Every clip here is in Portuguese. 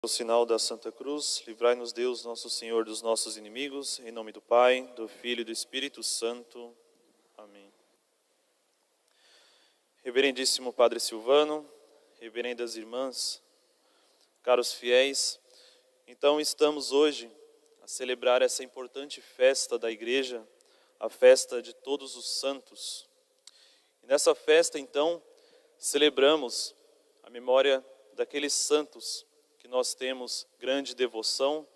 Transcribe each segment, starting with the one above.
O sinal da Santa Cruz, livrai-nos Deus, nosso Senhor, dos nossos inimigos, em nome do Pai, do Filho e do Espírito Santo. Amém. Reverendíssimo Padre Silvano, reverendas irmãs, caros fiéis, então estamos hoje a celebrar essa importante festa da Igreja, a festa de todos os santos. E nessa festa, então, celebramos a memória daqueles santos que nós temos grande devoção,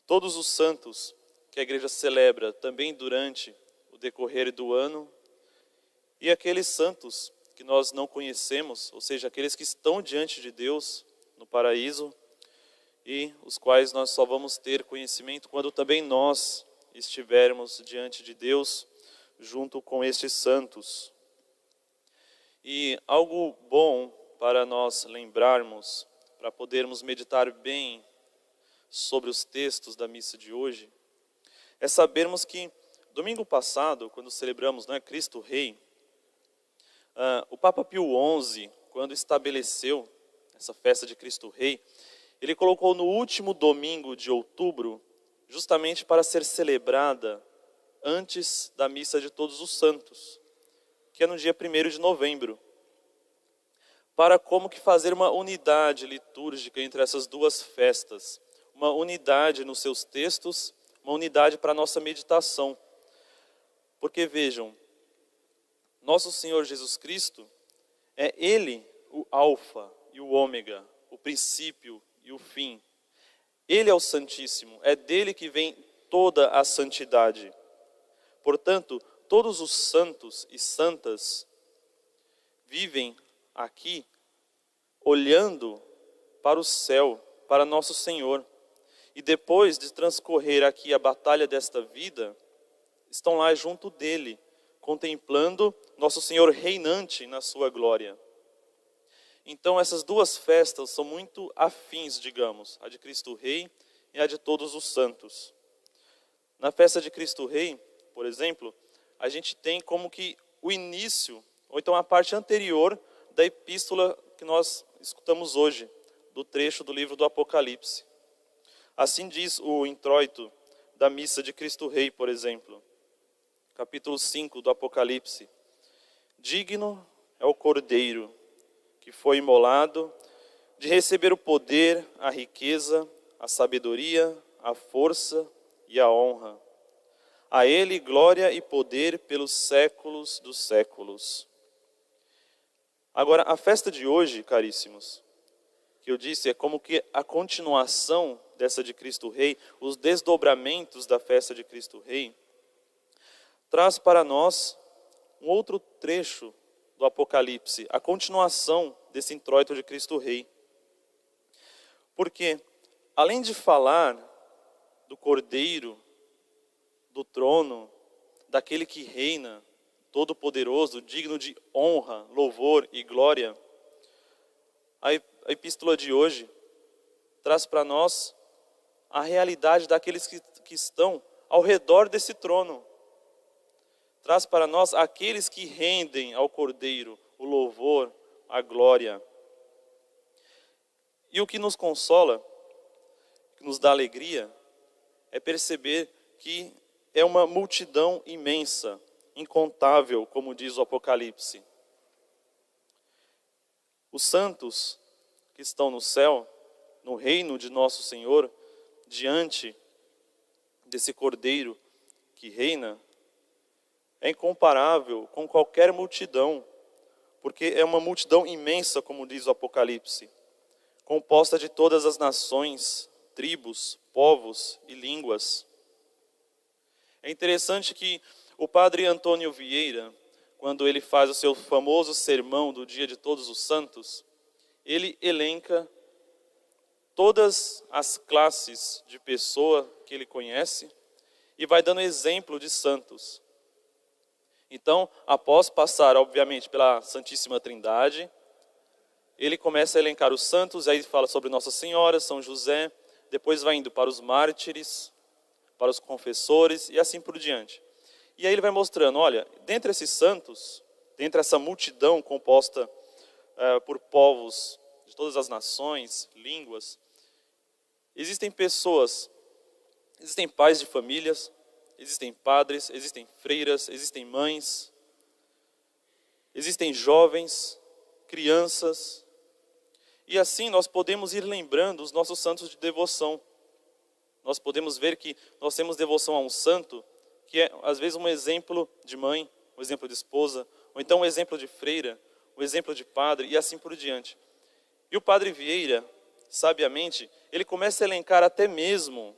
todos os santos que a Igreja celebra também durante o decorrer do ano, e aqueles santos que nós não conhecemos, ou seja, aqueles que estão diante de Deus no paraíso, e os quais nós só vamos ter conhecimento quando também nós estivermos diante de Deus, junto com estes santos. E algo bom para nós lembrarmos, para podermos meditar bem sobre os textos da missa de hoje, é sabermos que domingo passado, quando celebramos Cristo Rei, o Papa Pio XI, quando estabeleceu essa festa de Cristo Rei, ele colocou no último domingo de outubro, justamente para ser celebrada antes da missa de Todos os Santos, que é no dia 1º de novembro. Para como que fazer uma unidade litúrgica entre essas duas festas, uma unidade nos seus textos, uma unidade para a nossa meditação. Porque vejam, nosso Senhor Jesus Cristo é Ele o alfa e o ômega, o princípio e o fim. Ele é o Santíssimo, é dele que vem toda a santidade. Portanto, todos os santos e santas vivem aqui olhando para o céu, para nosso Senhor. E depois de transcorrer aqui a batalha desta vida, estão lá junto dele, contemplando nosso Senhor reinante na sua glória. Então essas duas festas são muito afins, digamos, a de Cristo Rei e a de todos os santos. Na festa de Cristo Rei, por exemplo, a gente tem como que o início, ou então a parte anterior da epístola que nós escutamos hoje, do trecho do livro do Apocalipse. Assim diz o introito da missa de Cristo Rei, por exemplo, capítulo 5 do Apocalipse. Digno é o Cordeiro, que foi imolado, de receber o poder, a riqueza, a sabedoria, a força e a honra. A ele glória e poder pelos séculos dos séculos. Agora, a festa de hoje, caríssimos, que eu disse, é como que a continuação dessa de Cristo Rei, os desdobramentos da festa de Cristo Rei, traz para nós um outro trecho do Apocalipse, a continuação desse introito de Cristo Rei. Porque, além de falar do Cordeiro, do trono, daquele que reina, todo-poderoso, digno de honra, louvor e glória, a epístola de hoje traz para nós a realidade daqueles que estão ao redor desse trono. Traz para nós aqueles que rendem ao Cordeiro o louvor, a glória. E o que nos consola, que nos dá alegria, é perceber que é uma multidão imensa, incontável, como diz o Apocalipse. Os santos que estão no céu, no reino de nosso Senhor, diante desse Cordeiro que reina, é incomparável com qualquer multidão, porque é uma multidão imensa, como diz o Apocalipse, composta de todas as nações, tribos, povos e línguas. É interessante que o padre Antônio Vieira, quando ele faz o seu famoso sermão do Dia de Todos os Santos, ele elenca todas as classes de pessoa que ele conhece e vai dando exemplo de santos. Então, após passar, obviamente, pela Santíssima Trindade, ele começa a elencar os santos, aí fala sobre Nossa Senhora, São José, depois vai indo para os mártires, para os confessores e assim por diante. E aí ele vai mostrando, olha, dentre esses santos, dentre essa multidão composta por povos de todas as nações, línguas. Existem pessoas, existem pais de famílias, existem padres, existem freiras, existem mães, existem jovens, crianças. E assim nós podemos ir lembrando os nossos santos de devoção. Nós podemos ver que nós temos devoção a um santo que é, às vezes, um exemplo de mãe, um exemplo de esposa, ou então um exemplo de freira, um exemplo de padre, e assim por diante. E o padre Vieira, sabiamente, ele começa a elencar até mesmo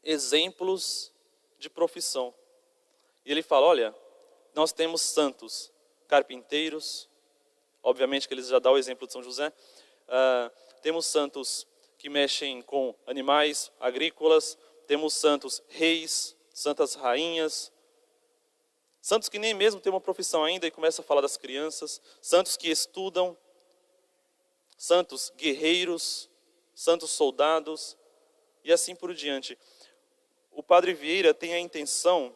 exemplos de profissão. E ele fala, olha, nós temos santos, carpinteiros, obviamente que ele já dá o exemplo de São José, temos santos que mexem com animais agrícolas, temos santos reis, santas rainhas, santos que nem mesmo têm uma profissão ainda e começa a falar das crianças, santos que estudam, santos guerreiros, santos soldados e assim por diante. O Padre Vieira tem a intenção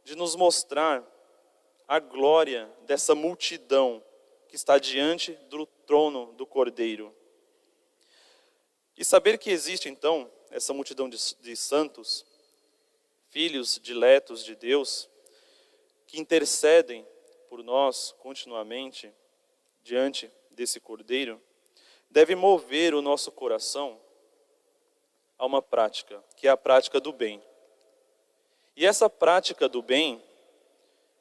de nos mostrar a glória dessa multidão que está diante do trono do Cordeiro. E saber que existe então essa multidão de santos, filhos diletos de Deus, que intercedem por nós continuamente diante desse Cordeiro, deve mover o nosso coração a uma prática, que é a prática do bem. E essa prática do bem,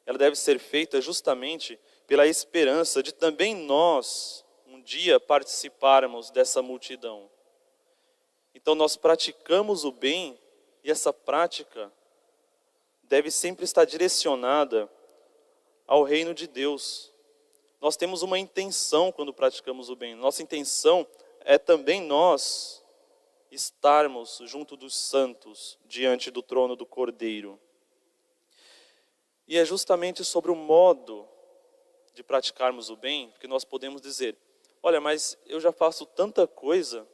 ela deve ser feita justamente pela esperança de também nós, um dia, participarmos dessa multidão. Então nós praticamos o bem, e essa prática deve sempre estar direcionada ao reino de Deus. Nós temos uma intenção quando praticamos o bem. Nossa intenção é também nós estarmos junto dos santos, diante do trono do Cordeiro. E é justamente sobre o modo de praticarmos o bem que nós podemos dizer, olha, mas eu já faço tanta coisa,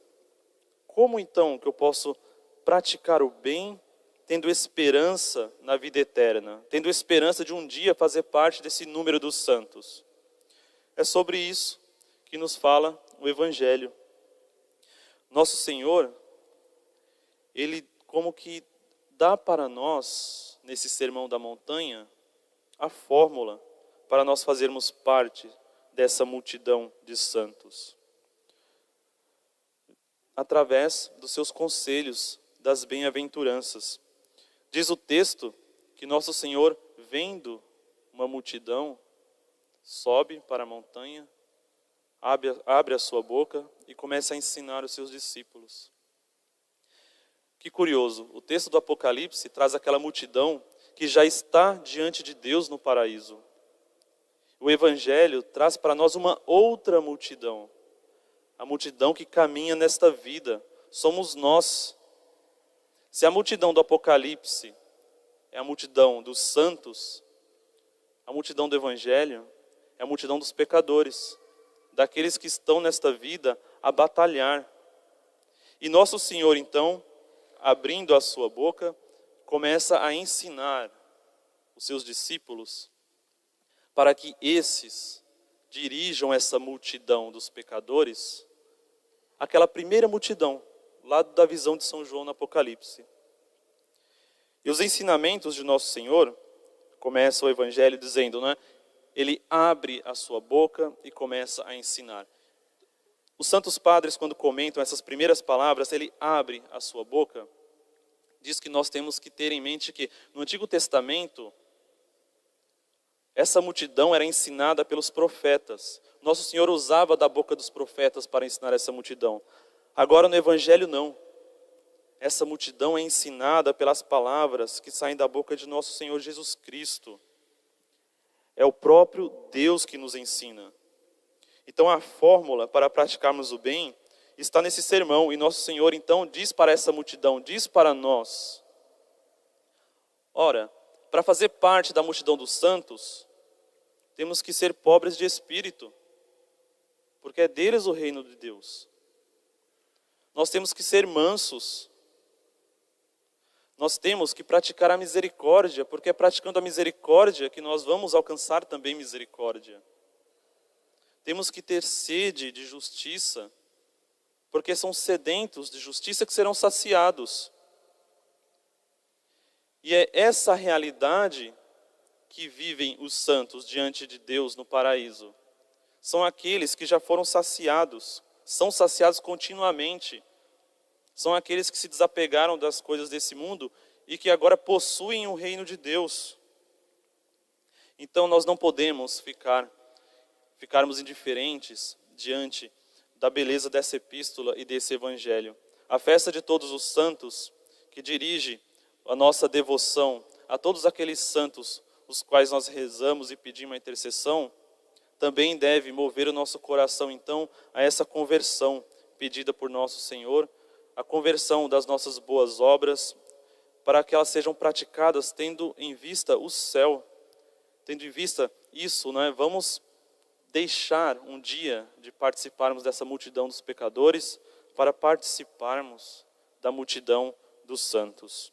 como então que eu posso praticar o bem tendo esperança na vida eterna, tendo esperança de um dia fazer parte desse número dos santos? É sobre isso que nos fala o Evangelho. Nosso Senhor, Ele como que dá para nós, nesse Sermão da Montanha, a fórmula para nós fazermos parte dessa multidão de santos. Através dos seus conselhos, das bem-aventuranças. Diz o texto que nosso Senhor, vendo uma multidão, sobe para a montanha, abre a sua boca e começa a ensinar os seus discípulos. Que curioso, o texto do Apocalipse traz aquela multidão que já está diante de Deus no paraíso. O Evangelho traz para nós uma outra multidão, a multidão que caminha nesta vida, somos nós. Se a multidão do Apocalipse é a multidão dos santos, a multidão do Evangelho é a multidão dos pecadores, daqueles que estão nesta vida a batalhar. E nosso Senhor, então, abrindo a sua boca, começa a ensinar os seus discípulos para que esses dirijam essa multidão dos pecadores, aquela primeira multidão, lá da visão de São João no Apocalipse. E os ensinamentos de nosso Senhor, começa o Evangelho dizendo, né? Ele abre a sua boca e começa a ensinar. Os santos padres, quando comentam essas primeiras palavras, ele abre a sua boca, diz que nós temos que ter em mente que no Antigo Testamento, essa multidão era ensinada pelos profetas. Nosso Senhor usava da boca dos profetas para ensinar essa multidão. Agora no Evangelho não. Essa multidão é ensinada pelas palavras que saem da boca de nosso Senhor Jesus Cristo. É o próprio Deus que nos ensina. Então a fórmula para praticarmos o bem está nesse sermão. E nosso Senhor então diz para essa multidão, diz para nós. Ora, para fazer parte da multidão dos santos, temos que ser pobres de espírito, porque é deles o reino de Deus. Nós temos que ser mansos. Nós temos que praticar a misericórdia, porque é praticando a misericórdia que nós vamos alcançar também misericórdia. Temos que ter sede de justiça, porque são sedentos de justiça que serão saciados. E é essa realidade que vivem os santos diante de Deus no paraíso. São aqueles que já foram saciados, são saciados continuamente. São aqueles que se desapegaram das coisas desse mundo e que agora possuem o reino de Deus. Então nós não podemos ficarmos indiferentes diante da beleza dessa epístola e desse evangelho. A festa de todos os santos, que dirige a nossa devoção a todos aqueles santos os quais nós rezamos e pedimos a intercessão, também deve mover o nosso coração então a essa conversão pedida por nosso Senhor, a conversão das nossas boas obras, para que elas sejam praticadas tendo em vista o céu, tendo em vista isso, né? Vamos deixar um dia de participarmos dessa multidão dos pecadores para participarmos da multidão dos santos.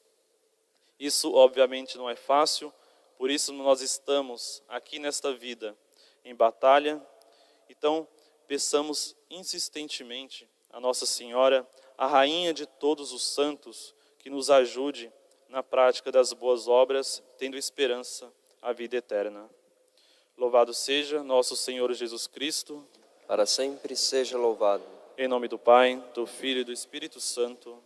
Isso obviamente não é fácil, por isso nós estamos aqui nesta vida em batalha. Então peçamos insistentemente a Nossa Senhora, a Rainha de todos os santos, que nos ajude na prática das boas obras, tendo esperança à vida eterna. Louvado seja nosso Senhor Jesus Cristo. Para sempre seja louvado. Em nome do Pai, do Filho e do Espírito Santo.